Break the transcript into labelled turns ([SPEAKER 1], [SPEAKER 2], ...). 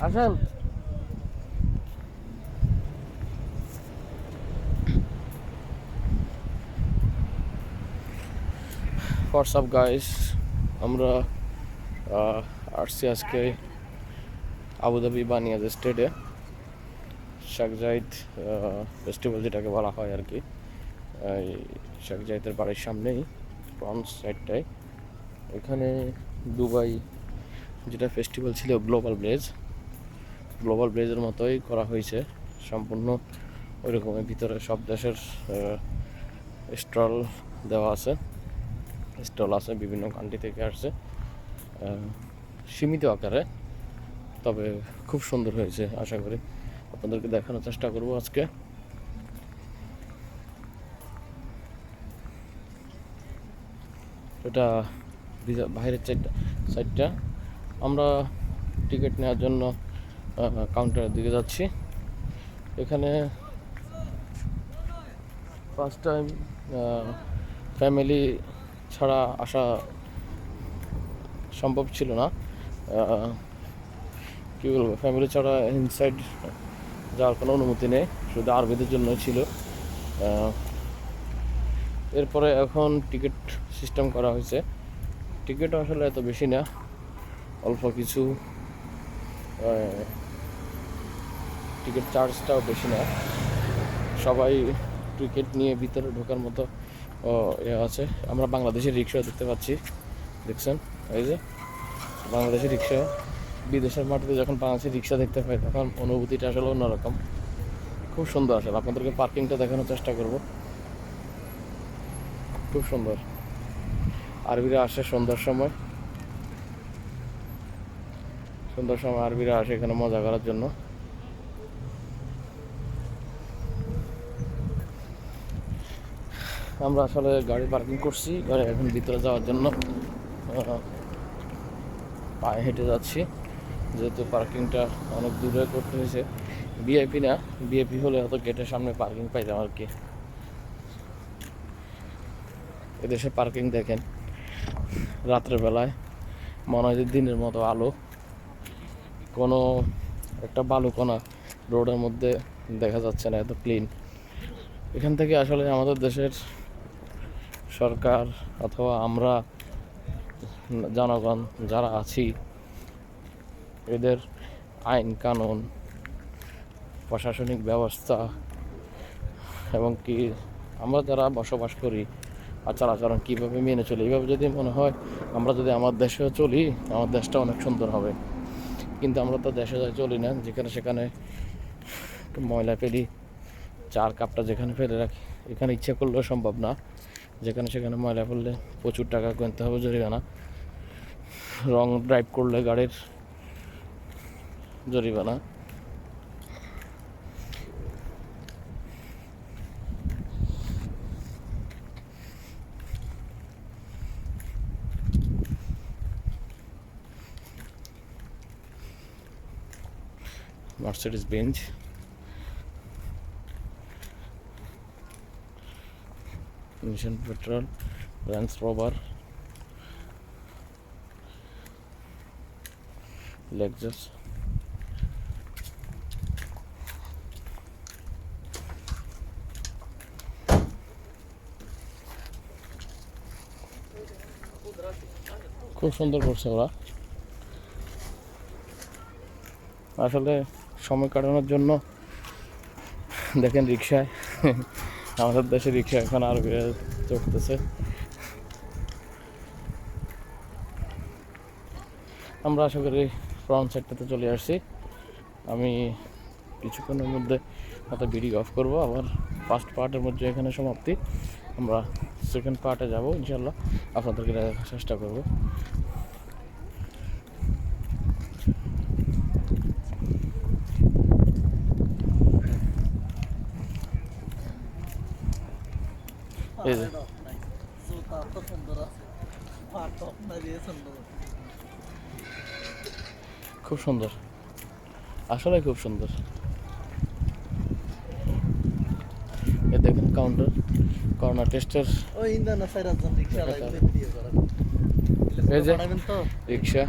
[SPEAKER 1] আসেন। WhatsApp guys, আমরা আসছি আজকে আবুধাবি বানিয়াজ স্টেটে শেখ জায়েদ ফেস্টিভ্যাল যেটাকে বলা হয় আর কি। এই শেখ জায়েদের বাড়ির সামনেই ফ্রন্ট সাইডটায় এখানে দুবাই যেটা ফেস্টিভ্যাল ছিল গ্লোবাল ব্লেজের মতোই করা হয়েছে সম্পূর্ণ ওই রকমের। ভিতরে সব দেশের স্টল দেওয়া আছে, বিভিন্ন কান্ট্রি থেকে আসছে, সীমিত আকারে, তবে খুব সুন্দর হয়েছে। আশা করি আপনাদেরকে দেখানোর চেষ্টা করব আজকে। এটা বাইরের সাইডটা। আমরা টিকিট নেওয়ার জন্য কাউন্টারের দিকে যাচ্ছি। এখানে ফার্স্ট টাইম ফ্যামিলি ছাড়া আসা সম্ভব ছিল না। কী বলবো, ফ্যামিলি ছাড়া ইনসাইড যাওয়ার কোনো অনুমতি নেই, শুধু আরবিদের জন্য ছিল। এরপরে এখন টিকিট সিস্টেম করা হয়েছে। টিকিট আসলে এত বেশি না, অল্প কিছু। টিকিট চার্জটাও বেশি না। সবাই টিকিট নিয়ে ভিতরে ঢোকার মতো আছে। আমরা বাংলাদেশের রিক্সা দেখতে পাচ্ছি, দেখছেন? এই যে বাংলাদেশের রিক্সা। বিদেশের মাটিতে যখন বাংলাদেশের রিক্সা দেখতে পাই তখন অনুভূতিটা আসলে অন্যরকম, খুব সুন্দর। আসলে আপনাদেরকে পার্কিংটা দেখানোর চেষ্টা করব। খুব সুন্দর। আরবিরা আসে সন্ধ্যার সময় আরবিরা আসে এখানে মজা করার জন্য। আমরা আসলে গাড়ি পার্কিং করছি, গাড়ি এখন ভিতরে যাওয়ার জন্য পায়ে হেঁটে যাচ্ছি, যেহেতু পার্কিংটা অনেক দূরে করতে হয়েছে। ভিআইপি না, ভিআইপি হলে হয়তো গেটের সামনে পার্কিং পাইতাম আর কি। এদেশে পার্কিং দেখেন, রাত্রের বেলায় মনে হয় যে দিনের মতো আলো। কোনো একটা বালুকণা রোডের মধ্যে দেখা যাচ্ছে না, এত ক্লিন। এখান থেকে আসলে আমাদের দেশের সরকার অথবা আমরা জনগণ যারা আছি, এদের আইন কানুন, প্রশাসনিক ব্যবস্থা, এবং কি আমরা যারা বসবাস করি আচার আচরণ কীভাবে মেনে চলি, এইভাবে যদি মনে হয় আমরা যদি আমার দেশেও চলি, আমার দেশটা অনেক সুন্দর হবে। কিন্তু আমরা তো দেশে চলি না, যেখানে সেখানে ময়লা ফেলি, চার কাপটা যেখানে ফেলে রাখি। এখানে ইচ্ছা করলেও সম্ভব না, যেখানে সেখানে ময়লা ফেললে প্রচুর টাকা গুনতে হবে জরিমানা। রং ড্রাইভ করলে গাড়ির জরিমানা। Mercedes Benz, mission petrol, range rover, Lexus. খুব সুন্দর করছে ওরা। আসলে সময় কাটানোর জন্য দেখেন রিক্সায়, আমাদের দেশে রিক্সা এখন আর চড়তেছে। আমরা আশা করি ফ্রন্ট সাইডটাতে চলে আসছি। আমি কিছুক্ষণের মধ্যে হয়তো ভিডিও অফ করব, আবার ফার্স্ট পার্টের মধ্যে এখানে সমাপ্তি। আমরা সেকেন্ড পার্টে যাব ইনশাল্লাহ, আপনাদেরকে দেখার চেষ্টা করব। এই যে খুব সুন্দর, আসলে খুব সুন্দর। এ দেখেন করোনা টেস্টের এই যে রিক্সা।